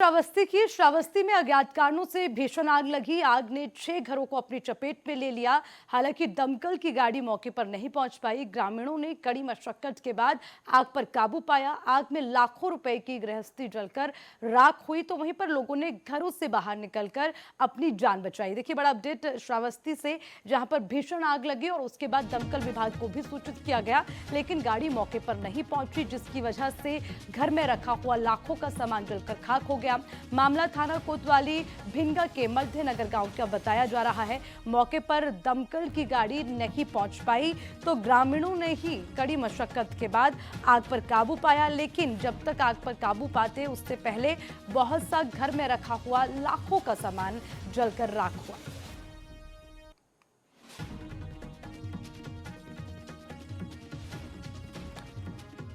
श्रावस्ती में अज्ञात कारणों से भीषण आग लगी। आग ने 6 घरों को अपनी चपेट में ले लिया। हालांकि दमकल की गाड़ी मौके पर नहीं पहुंच पाई। ग्रामीणों ने कड़ी मशक्कत के बाद आग पर काबू पाया। आग में लाखों रुपए की गृहस्थी जलकर राख हुई, तो वहीं पर लोगों ने घरों से बाहर निकलकर अपनी जान बचाई। देखिए बड़ा अपडेट श्रावस्ती से, जहां पर भीषण आग लगी और उसके बाद दमकल विभाग को भी सूचित किया गया, लेकिन गाड़ी मौके पर नहीं पहुंची, जिसकी वजह से घर में रखा हुआ लाखों का सामान जलकर खाक हो गया। मामला थाना कोतवाली भिंगा के मध्य नगर गांव का बताया जा रहा है। मौके पर दमकल की गाड़ी नहीं पहुंच पाई, तो ग्रामीणों ने ही कड़ी मशक्कत के बाद आग पर काबू पाया, लेकिन जब तक आग पर काबू पाते उससे पहले बहुत सा घर में रखा हुआ लाखों का सामान जलकर राख हुआ।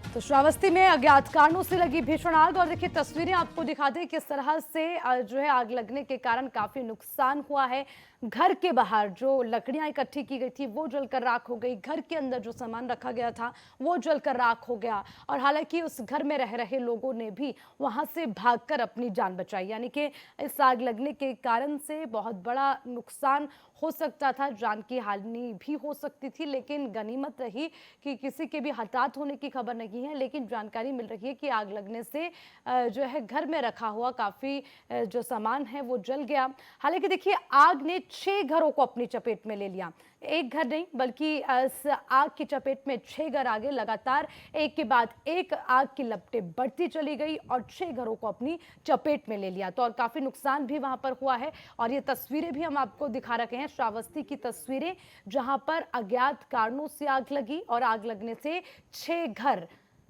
तो श्रावस्ती में अज्ञात कारणों से लगी भीषण आग, और देखिए तस्वीरें आपको दिखा दें किस तरह से जो है आग लगने के कारण काफी नुकसान हुआ है। घर के बाहर जो लकड़ियां इकट्ठी की गई थी वो जलकर राख हो गई। घर के अंदर जो सामान रखा गया था वो जलकर राख हो गया, और हालांकि उस घर में रह रहे लोगों ने भी वहां से भागकर अपनी जान बचाई। यानी कि इस आग लगने के कारण से बहुत बड़ा नुकसान हो सकता था, जान की हानि भी हो सकती थी, लेकिन गनीमत रही कि किसी के भी हताहत होने की खबर नहीं है। लेकिन जानकारी मिल रही है कि आग लगने से जो है घर में रखा हुआ काफी जो सामान है वो जल गया। हालांकि देखिए आग ने 6 घरों को अपनी चपेट में ले लिया। एक घर नहीं बल्कि इस आग की चपेट में 6 घर आ गए। लगातार एक के बाद एक आग की लपटें बढ़ती चली गई और 6 घरों को अपनी चपेट में ले लिया। तो और काफी नुकसान भी वहां पर हुआ है, और ये तस्वीरें भी हम आपको दिखा रखे हैं, श्रावस्ती की तस्वीरें, जहां पर अज्ञात कारणों से आग लगी और आग लगने से 6 घर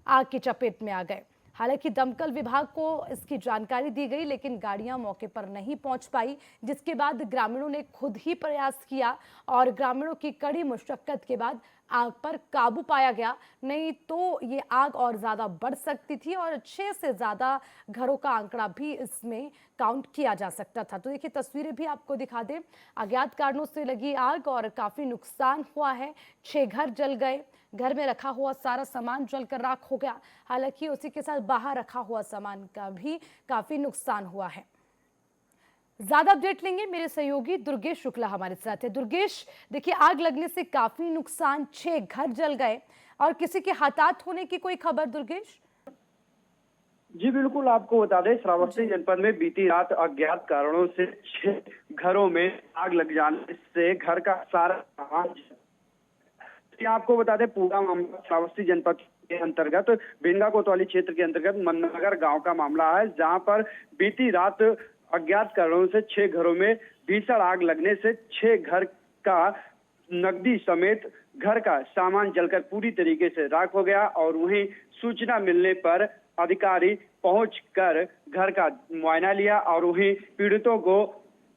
आग की चपेट में आ गए। हालांकि दमकल विभाग को इसकी जानकारी दी गई, लेकिन गाड़ियां मौके पर नहीं पहुंच पाई, जिसके बाद ग्रामीणों ने खुद ही प्रयास किया और ग्रामीणों की कड़ी मशक्कत के बाद आग पर काबू पाया गया। नहीं तो ये आग और ज्यादा बढ़ सकती थी और 6 से ज्यादा घरों का आंकड़ा भी इसमें काउंट किया जा सकता था। तो देखिए तस्वीरें भी आपको दिखा दें, अज्ञात कारणों से लगी आग और काफी नुकसान हुआ है। 6 घर जल गए, घर में रखा हुआ सारा सामान जलकर राख हो गया। हालांकि उसी के साथ बाहर रखा हुआ सामान का भी काफी नुकसान हुआ है। ज्यादा अपडेट लेंगे, मेरे सहयोगी दुर्गेश शुक्ला हमारे साथ है। दुर्गेश, देखिए आग लगने से काफी नुकसान, 6 घर जल गए और किसी के हताहत होने की कोई खबर? दुर्गेश जी बिल्कुल, आपको बता दें श्रावस्ती जनपद में बीती रात अज्ञात कारणों से 6 घरों में आग लग जाने से घर का सारा सामान, आपको बता दें पूरा मामला श्रावस्ती जनपद के अंतर्गत भिंगा कोतवाली क्षेत्र के अंतर्गत मननगर गांव का मामला है, जहां पर बीती रात अज्ञात कारणों से 6 घरों में भीषण आग लगने से 6 घर का नकदी समेत घर का सामान जलकर पूरी तरीके से राख हो गया। और वहीं सूचना मिलने पर अधिकारी पहुंचकर घर का मुआयना लिया और वहीं पीड़ितों को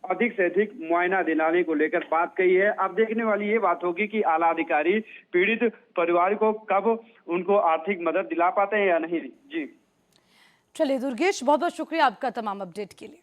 अधिक से अधिक मुआयना दिलाने को लेकर बात कही है। अब देखने वाली ये बात होगी कि आला अधिकारी पीड़ित परिवार को कब उनको आर्थिक मदद दिला पाते हैं या नहीं। जी चलिए दुर्गेश, बहुत बहुत शुक्रिया आपका तमाम अपडेट के लिए।